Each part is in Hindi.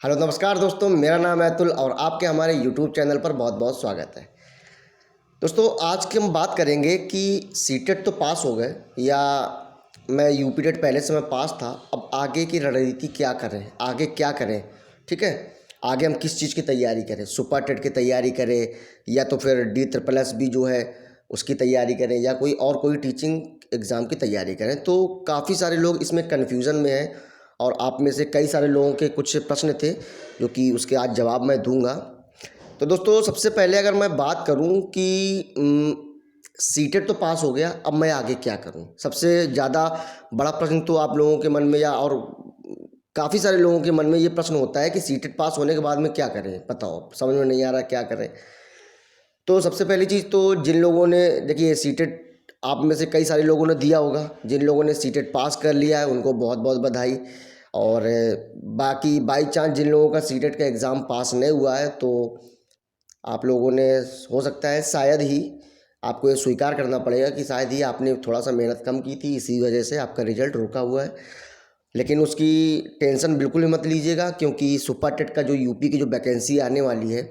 हेलो नमस्कार दोस्तों, मेरा नाम है अतुल और आपके हमारे यूट्यूब चैनल पर बहुत बहुत स्वागत है। दोस्तों, आज की हम बात करेंगे कि सीटेट तो पास हो गए या मैं यूपी टेट पहले से मैं पास था। अब आगे की रणनीति क्या करें, आगे क्या करें, ठीक है। आगे हम किस चीज़ की तैयारी करें, सुपर टेट की तैयारी करें या तो फिर D++B जो है उसकी तैयारी करें या कोई टीचिंग एग्ज़ाम की तैयारी करें। तो काफ़ी सारे लोग इसमें कन्फ्यूज़न में हैं और आप में से कई सारे लोगों के कुछ प्रश्न थे जो कि उसके आज जवाब मैं दूंगा। तो दोस्तों, सबसे पहले अगर मैं बात करूं कि सीटेट तो पास हो गया, अब मैं आगे क्या करूं। सबसे ज़्यादा बड़ा प्रश्न तो आप लोगों के मन में या और काफ़ी सारे लोगों के मन में ये प्रश्न होता है कि सीटेट पास होने के बाद में क्या करें, बताओ, समझ में नहीं आ रहा क्या करें। तो सबसे पहली चीज़ तो जिन लोगों ने, देखिए, सीटेट आप में से कई सारे लोगों ने दिया होगा। जिन लोगों ने सीटेट पास कर लिया है उनको बहुत बहुत बधाई। और बाकी बाई चांस जिन लोगों का सीटेट का एग्ज़ाम पास नहीं हुआ है तो आप लोगों ने, हो सकता है शायद ही आपको ये स्वीकार करना पड़ेगा कि शायद ही आपने थोड़ा सा मेहनत कम की थी, इसी वजह से आपका रिजल्ट रुका हुआ है। लेकिन उसकी टेंशन बिल्कुल भी मत लीजिएगा, क्योंकि सुपर टेट का जो यूपी की जो वैकेंसी आने वाली है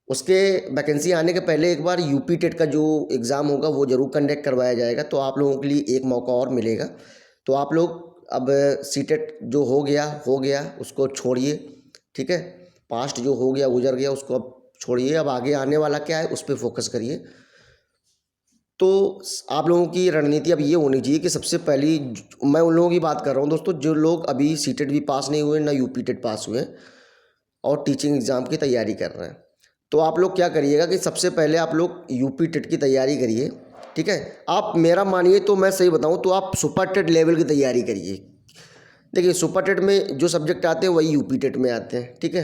उसके वैकेंसी आने के पहले एक बार यूपी टेट का जो एग्ज़ाम होगा वो ज़रूर कंडक्ट करवाया जाएगा। तो आप लोगों के लिए एक मौका और मिलेगा। तो आप लोग अब सीटेट जो हो गया उसको छोड़िए, ठीक है। पास्ट जो हो गया गुजर गया उसको अब छोड़िए, अब आगे आने वाला क्या है उस पर फोकस करिए। तो आप लोगों की रणनीति अब ये होनी चाहिए कि सबसे पहली, मैं उन लोगों की बात कर रहा हूँ दोस्तों जो लोग अभी सीटेट भी पास नहीं हुए ना यूपी टेट पास हुए और टीचिंग एग्ज़ाम की तैयारी कर रहे हैं। तो आप लोग क्या करिएगा कि सबसे पहले आप लोग यूपी टेट की तैयारी करिए, ठीक है। आप मेरा मानिए तो मैं सही बताऊं तो आप सुपर टेट लेवल की तैयारी करिए। देखिए, सुपर टेट में जो सब्जेक्ट आते हैं वही यूपी टेट में आते हैं, ठीक है।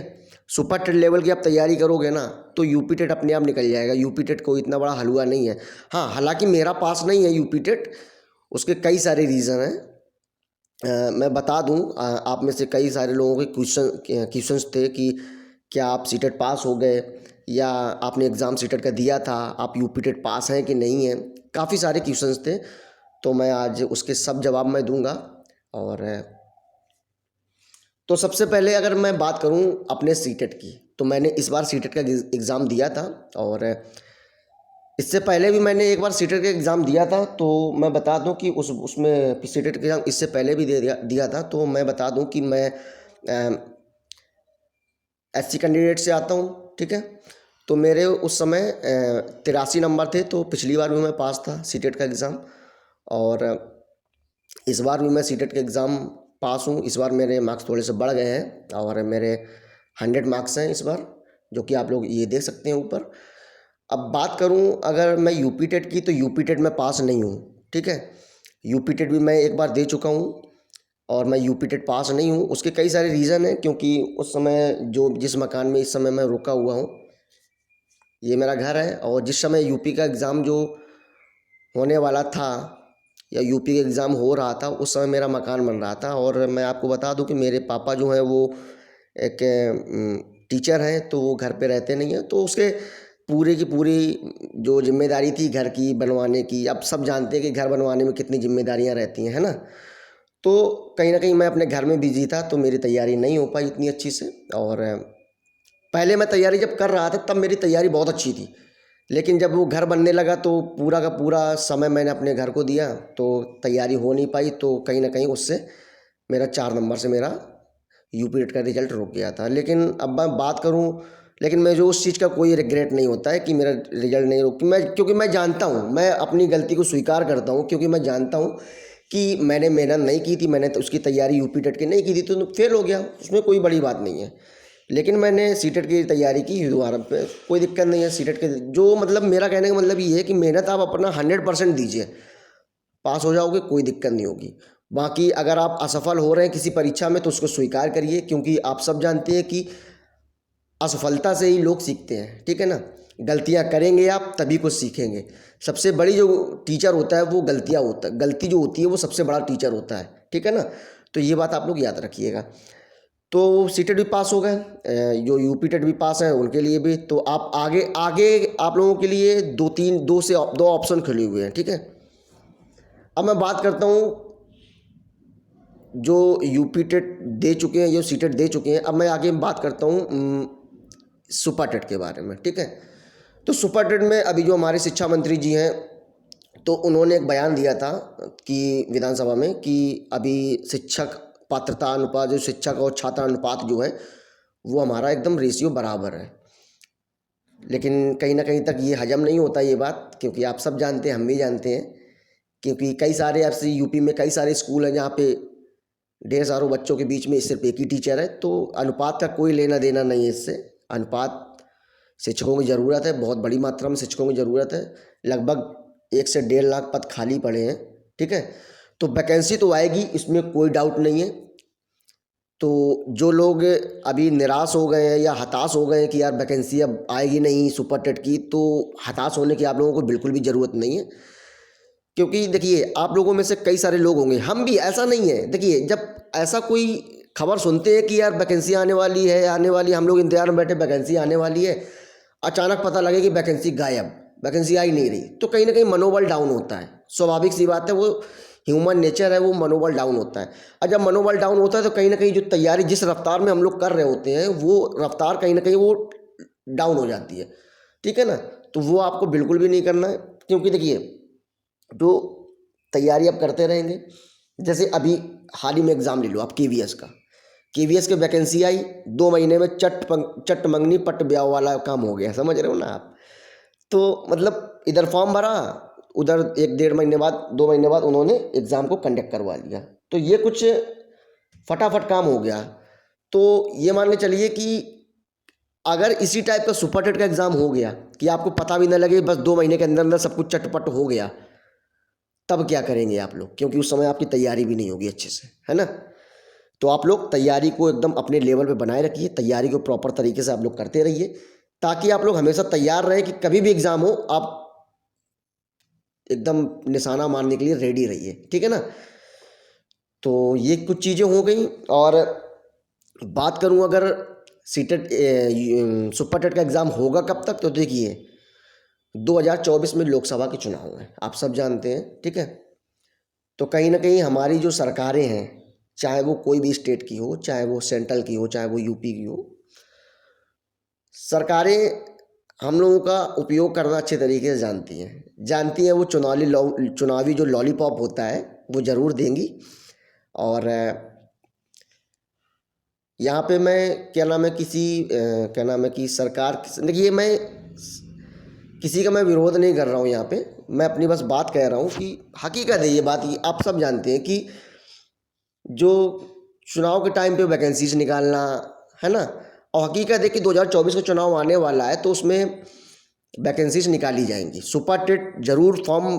सुपर टेट लेवल की आप तैयारी करोगे ना तो यूपी टेट अपने आप निकल जाएगा। यूपी टेट कोई इतना बड़ा हलवा नहीं है। हाँ, हालांकि मेरा पास नहीं है यूपी टेट, उसके कई सारे रीज़न हैं। मैं बता दूं, आप में से कई सारे लोगों के क्वेश्चंस थे कि क्या आप सीटेट पास हो गए या आपने एग्ज़ाम सीटेट का दिया था, आप यूपी टेट पास हैं कि नहीं हैं। काफ़ी सारे क्वेश्चंस थे, तो मैं आज उसके सब जवाब मैं दूंगा। और तो सबसे पहले अगर मैं बात करूं अपने सीटेट की, तो मैंने इस बार सीटेट का एग्ज़ाम दिया था और इससे पहले भी मैंने एक बार सीटेट का एग्ज़ाम दिया था। तो मैं बता दूं कि उसमें सीटेट का एग्ज़ाम इससे पहले भी दिया था। तो मैं बता दूं कि मैं SC कैंडिडेट से आता हूँ, ठीक है। तो मेरे उस समय 83 नंबर थे, तो पिछली बार भी मैं पास था सीटेट का एग्ज़ाम। और इस बार भी मैं सीटेट का एग्ज़ाम पास हूँ। इस बार मेरे मार्क्स थोड़े से बढ़ गए हैं और मेरे 100 मार्क्स हैं इस बार, जो कि आप लोग ये देख सकते हैं ऊपर। अब बात करूं अगर मैं यूपी टेट की, तो यूपी टेट में पास नहीं हूं, ठीक है। यूपी टेट भी मैं एक बार दे चुका हूं और मैं यूपी टेट पास नहीं हूं। उसके कई सारे रीज़न हैं, क्योंकि उस समय जिस मकान में इस समय मैं रुका हुआ हूं, ये मेरा घर है। और जिस समय यूपी का एग्ज़ाम जो होने वाला था या यूपी का एग्ज़ाम हो रहा था, उस समय मेरा मकान बन रहा था। और मैं आपको बता दूं कि मेरे पापा जो हैं वो एक टीचर हैं, तो वो घर पे रहते नहीं हैं। तो उसके पूरी की पूरी जो जिम्मेदारी थी घर की बनवाने की, अब सब जानते हैं कि घर बनवाने में कितनी जिम्मेदारियां रहती हैं, है ना। तो कहीं ना कहीं मैं अपने घर में बिजी था, तो मेरी तैयारी नहीं हो पाई इतनी अच्छी से। और पहले मैं तैयारी जब कर रहा था तब मेरी तैयारी बहुत अच्छी थी, लेकिन जब वो घर बनने लगा तो पूरा का पूरा समय मैंने अपने घर को दिया, तो तैयारी हो नहीं पाई। तो कहीं ना कहीं उससे मेरा 4 नंबर से मेरा यूपी टेट का रिजल्ट रुक गया था। लेकिन अब मैं बात करूं, लेकिन मुझे उस चीज़ का कोई रिग्रेट नहीं होता है कि मेरा रिजल्ट नहीं रुक, क्योंकि मैं जानता हूं, मैं अपनी गलती को स्वीकार करता हूं, क्योंकि मैं जानता हूं कि मैंने मेहनत नहीं की थी, मैंने तो उसकी तैयारी यूपी टेट की नहीं की थी, तो फेल हो गया, उसमें कोई बड़ी बात नहीं है। लेकिन मैंने सीटेट की तैयारी की दोबारा पे, कोई दिक्कत नहीं है। सीटेट के जो मतलब, मेरा कहने का मतलब ये है कि मेहनत आप अपना 100% दीजिए, पास हो जाओगे, कोई दिक्कत नहीं होगी। बाकी अगर आप असफल हो रहे हैं किसी परीक्षा में तो उसको स्वीकार करिए, क्योंकि आप सब जानते हैं कि असफलता से ही लोग सीखते हैं, ठीक है ना। गलतियां करेंगे आप तभी कुछ सीखेंगे। सबसे बड़ी जो टीचर होता है वो गलतियां होता है, गलती जो होती है वो सबसे बड़ा टीचर होता है, ठीक है ना। तो ये बात आप लोग याद रखिएगा। तो सीटेट भी पास हो गए, जो यूपी टेट भी पास है उनके लिए भी। तो आप आगे आगे आप लोगों के लिए दो ऑप्शन खुले हुए हैं, ठीक है। अब मैं बात करता हूँ जो यूपी टेट दे चुके हैं, जो सीटेट दे चुके हैं, अब मैं आगे बात करता हूँ सुपर टेट के बारे में, ठीक है। तो सुपर टेट में अभी जो हमारे शिक्षा मंत्री जी हैं, तो उन्होंने एक बयान दिया था कि विधानसभा में कि अभी शिक्षक पात्रता अनुपात, जो शिक्षक और छात्र अनुपात जो है वो हमारा एकदम रेशियो बराबर है। लेकिन कहीं ना कहीं तक ये हजम नहीं होता ये बात, क्योंकि आप सब जानते हैं, हम भी जानते हैं, क्योंकि कई सारे ऐसे यूपी में कई सारे स्कूल हैं जहाँ पे ढेर सारों बच्चों के बीच में सिर्फ एक ही टीचर है। तो अनुपात का कोई लेना देना नहीं है इससे। अनुपात, शिक्षकों की ज़रूरत है, बहुत बड़ी मात्रा में शिक्षकों की ज़रूरत है। लगभग 1 से 1.5 लाख पद खाली पड़े हैं, ठीक है। तो वैकेंसी तो आएगी, इसमें कोई डाउट नहीं है। तो जो लोग अभी निराश हो गए हैं या हताश हो गए हैं कि यार वैकेंसी अब आएगी नहीं सुपर टेट की, तो हताश होने की आप लोगों को बिल्कुल भी ज़रूरत नहीं है। क्योंकि देखिए, आप लोगों में से कई सारे लोग होंगे, हम भी, ऐसा नहीं है। देखिए, जब ऐसा कोई खबर सुनते हैं कि यार वैकेंसी आने वाली है, आने वाली, हम लोग इंतजार में बैठे वैकेंसी आने वाली है, अचानक पता लगे कि वैकेंसी गायब, वैकेंसी आ ही नहीं रही, तो कहीं ना कहीं मनोबल डाउन होता है। स्वाभाविक सी बात है, वो ह्यूमन नेचर है, वो मनोबल डाउन होता है। और जब मनोबल डाउन होता है तो कहीं ना कहीं जो तैयारी जिस रफ्तार में हम लोग कर रहे होते हैं, वो रफ्तार कहीं ना कहीं वो डाउन हो जाती है, ठीक है ना। तो वो आपको बिल्कुल भी नहीं करना है, क्योंकि देखिए, जो तैयारी आप करते रहेंगे, जैसे अभी हाल ही में एग्ज़ाम ले लो आप केवीएस का, केवीएस की वैकेंसी आई, 2 महीने में चट मंगनी पट ब्याह वाला काम हो गया, समझ रहे हो ना आप। तो मतलब इधर फॉर्म भरा, उधर 1-1.5 महीने बाद, 2 महीने बाद उन्होंने एग्ज़ाम को कंडक्ट करवा लिया। तो ये कुछ फटाफट काम हो गया। तो ये मान के चलिए कि अगर इसी टाइप का सुपर टेट का एग्ज़ाम हो गया कि आपको पता भी ना लगे, बस 2 महीने के अंदर अंदर सब कुछ चटपट हो गया, तब क्या करेंगे आप लोग? क्योंकि उस समय आपकी तैयारी भी नहीं होगी अच्छे से, है ना। तो आप लोग तैयारी को एकदम अपने लेवल पे बनाए रखिए, तैयारी को प्रॉपर तरीके से आप लोग करते रहिए, ताकि आप लोग हमेशा तैयार रहें कि कभी भी एग्ज़ाम हो आप एकदम निशाना मारने के लिए रेडी रहिए, ठीक है ना। तो ये कुछ चीज़ें हो गई। और बात करूं अगर सीटेट सुपर टेट का एग्ज़ाम होगा कब तक, तो देखिए 2024 में लोकसभा के चुनाव हैं, आप सब जानते हैं, ठीक है। तो कहीं ना कहीं हमारी जो सरकारें हैं, चाहे वो कोई भी स्टेट की हो, चाहे वो सेंट्रल की हो, चाहे वो यूपी की हो, सरकारें हम लोगों का उपयोग करना अच्छे तरीके से जानती हैं। वो चुनावी जो लॉलीपॉप होता है वो ज़रूर देंगी। और यहाँ पे मैं क्या नाम है क्या नाम है कि सरकार, देखिए, मैं किसी का मैं विरोध नहीं कर रहा हूँ यहाँ पे, मैं अपनी बस बात कह रहा हूँ कि हकीकत है ये बात। आप सब जानते हैं कि जो चुनाव के टाइम पे वैकेंसीज निकालना, है ना, और हकीकत है कि 2024 का चुनाव आने वाला है, तो उसमें वैकेंसीज निकाली जाएंगी। सुपर टेट जरूर फॉर्म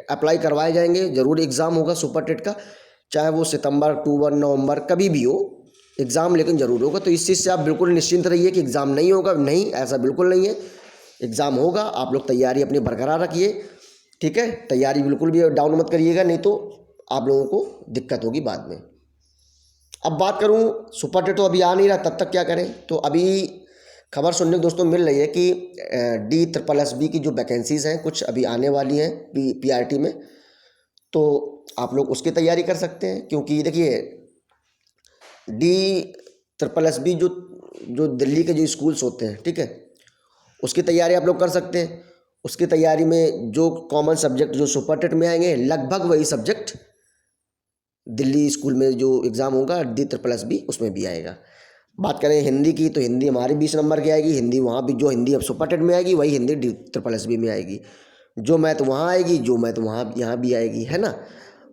अप्लाई करवाए जाएंगे, ज़रूर एग्ज़ाम होगा सुपर टेट का, चाहे वो सितंबर, अक्टूबर, नवंबर, कभी भी हो एग्ज़ाम, लेकिन ज़रूर होगा। तो इस चीज़ से आप बिल्कुल निश्चिंत रहिए कि एग्ज़ाम नहीं होगा, नहीं, ऐसा बिल्कुल नहीं है, एग्ज़ाम होगा। आप लोग तैयारी अपनी बरकरार रखिए, ठीक है। तैयारी बिल्कुल भी डाउन मत करिएगा, नहीं तो आप लोगों को दिक्कत होगी बाद में। अब बात करूं, सुपर टेट तो अभी आ नहीं रहा, तब तक क्या करें। तो अभी खबर सुनने को दोस्तों मिल रही है कि DSSB की जो वैकेंसीज़ हैं कुछ अभी आने वाली हैं PRT में, तो आप लोग उसकी तैयारी कर सकते हैं। क्योंकि देखिए, DSSB जो दिल्ली के जो स्कूल्स होते हैं, ठीक है, उसकी तैयारी आप लोग कर सकते हैं। उसकी तैयारी में जो कॉमन सब्जेक्ट जो सुपर टेट में आएंगे, लगभग वही सब्जेक्ट दिल्ली स्कूल में जो एग्ज़ाम होगा DSSB उसमें भी आएगा। बात करें हिंदी की, तो हिंदी हमारी 20 नंबर की आएगी, हिंदी वहाँ भी, जो हिंदी अब सुपर टेट में आएगी वही हिंदी DSSB में आएगी। जो मैथ वहाँ आएगी, जो मैथ वहाँ यहाँ भी आएगी, है ना।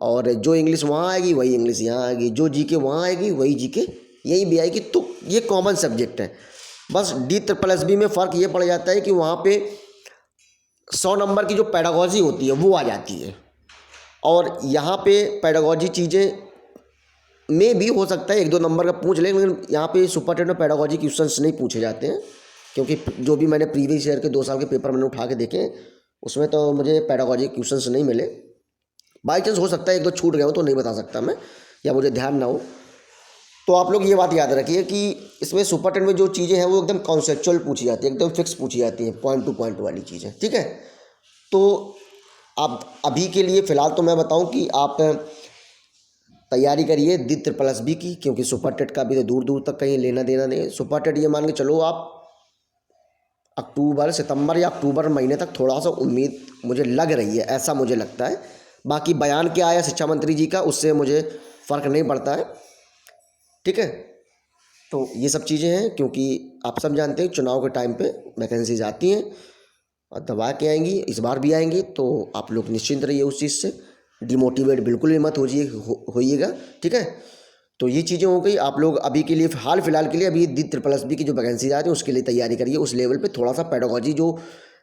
और जो इंग्लिश वहाँ आएगी वही इंग्लिश यहाँ आएगी, जो GK वहाँ आएगी वही GK यहीं भी आएगी। तो ये कॉमन सब्जेक्ट है। बस DSSB में फ़र्क ये पड़ जाता है कि वहाँ पे 100 नंबर की जो पेडागॉजी होती है वो आ जाती है, और यहाँ पे पेडागॉजी चीज़ें में भी हो सकता है 1-2 नंबर का पूछ लें, लेकिन यहाँ पे सुपर टेट में पेडागॉजी क्वेश्चंस नहीं पूछे जाते हैं। क्योंकि जो भी मैंने प्रीवियस ईयर के 2 साल के पेपर मैंने उठा के देखे, उसमें तो मुझे पेडागॉजी क्वेश्चंस नहीं मिले। बाई चांस हो सकता है 1-2 छूट गए हो, तो नहीं बता सकता मैं, या मुझे ध्यान ना हो। तो आप लोग ये बात याद रखिए कि इसमें सुपर टेट में जो चीज़ें हैं वो एकदम कॉन्सेप्चुअल पूछी जाती है, एकदम फिक्स पूछी जाती हैं, पॉइंट टू पॉइंट वाली चीज़ें, ठीक है। तो आप अभी के लिए फ़िलहाल तो मैं बताऊं कि आप तैयारी करिए दी SSSB की, क्योंकि सुपर टेट का भी तो दूर दूर तक कहीं लेना देना नहीं। सुपर टेट ये मान के चलो आप अक्टूबर सितंबर या अक्टूबर महीने तक थोड़ा सा उम्मीद मुझे लग रही है, ऐसा मुझे लगता है। बाकी बयान क्या आया शिक्षा मंत्री जी का, उससे मुझे फ़र्क नहीं पड़ता है, ठीक है। तो ये सब चीज़ें हैं, क्योंकि आप सब जानते हैं चुनाव के टाइम पे वैकेंसीज आती हैं और दबा के आएंगी, इस बार भी आएंगी। तो आप लोग निश्चिंत रहिए उस चीज़ से, डिमोटिवेट बिल्कुल भी मत होइएगा, ठीक है। तो ये चीज़ें हो गई। आप लोग अभी के लिए हाल फिलहाल के लिए अभी दी SSSB की जो वैकेंसीज आती है उसके लिए तैयारी करिए। उस लेवल पे थोड़ा सा पेडागोजी जो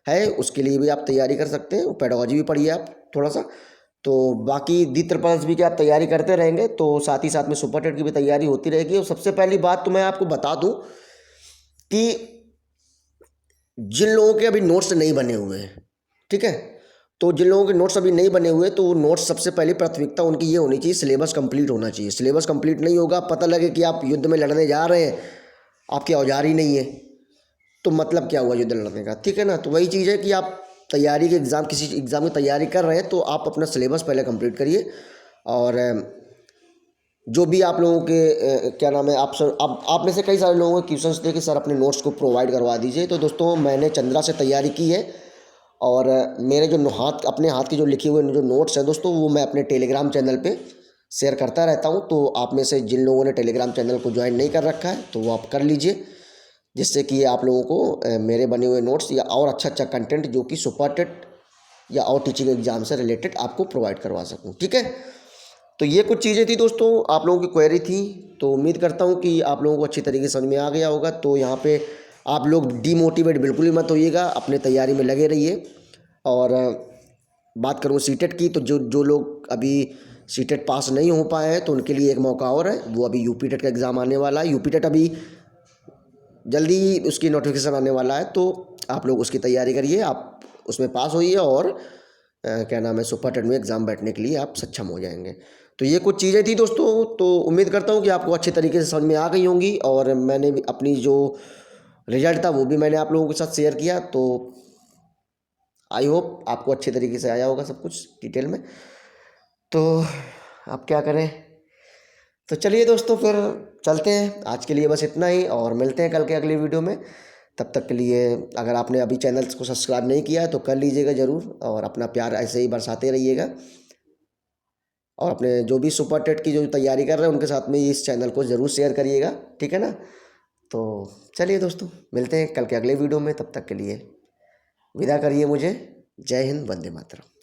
है उसके लिए भी आप तैयारी कर सकते हैं, पेडागोजी भी पढ़िए आप थोड़ा सा। तो बाकी दी SSSB की आप तैयारी करते रहेंगे तो साथ ही साथ में सुपर टेट की भी तैयारी होती रहेगी। और सबसे पहली बात तो मैं आपको बता दूं कि जिन लोगों के अभी नोट्स नहीं बने हुए हैं, ठीक है, तो जिन लोगों के नोट्स अभी नहीं बने हुए तो वो नोट्स सबसे पहले प्राथमिकता उनकी ये होनी चाहिए, सिलेबस कंप्लीट होना चाहिए। सिलेबस कंप्लीट नहीं होगा, पता लगे कि आप युद्ध में लड़ने जा रहे हैं, आपके औजार ही नहीं है, तो मतलब क्या हुआ युद्ध लड़ने का, ठीक है ना। तो वही चीज़ है कि आप तैयारी के एग्ज़ाम, किसी एग्ज़ाम की तैयारी कर रहे हैं तो आप अपना सिलेबस पहले कंप्लीट करिए। और जो भी आप लोगों के क्या नाम है, आप में से कई सारे लोगों के क्वेश्चंस थे कि सर अपने नोट्स को प्रोवाइड करवा दीजिए। तो दोस्तों मैंने चंद्रा से तैयारी की है और मेरे जो अपने हाथ के जो लिखे हुए जो नोट्स हैं दोस्तों वो मैं अपने टेलीग्राम चैनल पे शेयर करता रहता हूँ। तो आप में से जिन लोगों ने टेलीग्राम चैनल को ज्वाइन नहीं कर रखा है तो वो आप कर लीजिए, जिससे कि आप लोगों को मेरे बने हुए नोट्स या और अच्छा कंटेंट जो कि सुपर टेट या और टीचिंग एग्जाम से रिलेटेड आपको प्रोवाइड करवा सकूँ, ठीक है। तो ये कुछ चीज़ें थी दोस्तों, आप लोगों की क्वेरी थी। तो उम्मीद करता हूँ कि आप लोगों को अच्छी तरीके से समझ में आ गया होगा। तो यहाँ पे आप लोग डीमोटिवेट बिल्कुल भी मत होइएगा, अपने तैयारी में लगे रहिए। और बात करूँ सीटेट की, तो जो जो लोग अभी सीटेट पास नहीं हो पाए हैं तो उनके लिए एक मौका और है, वो अभी यूपी टेट का एग्ज़ाम आने वाला है। यूपी टेट अभी जल्दी ही उसकी नोटिफिकेशन आने वाला है, तो आप लोग उसकी तैयारी करिए, आप उसमें पास होइए और क्या नाम है सुपर टेट में एग्ज़ाम बैठने के लिए आप सक्षम हो जाएंगे। तो ये कुछ चीज़ें थी दोस्तों, तो उम्मीद करता हूँ कि आपको अच्छे तरीके से समझ में आ गई होंगी। और मैंने भी अपनी जो रिजल्ट था वो भी मैंने आप लोगों के साथ शेयर किया। तो आई होप आपको अच्छे तरीके से आया होगा सब कुछ डिटेल में। तो आप क्या करें, तो चलिए दोस्तों फिर चलते हैं, आज के लिए बस इतना ही और मिलते हैं कल के अगले वीडियो में। तब तक के लिए अगर आपने अभी चैनल को सब्सक्राइब नहीं किया है तो कर लीजिएगा ज़रूर, और अपना प्यार ऐसे ही बरसाते रहिएगा। और अपने जो भी सुपर टेट की जो तैयारी कर रहे हैं उनके साथ में इस चैनल को ज़रूर शेयर करिएगा, ठीक है ना। तो चलिए दोस्तों मिलते हैं कल के अगले वीडियो में, तब तक के लिए विदा करिए मुझे। जय हिंद, वंदे मातरम।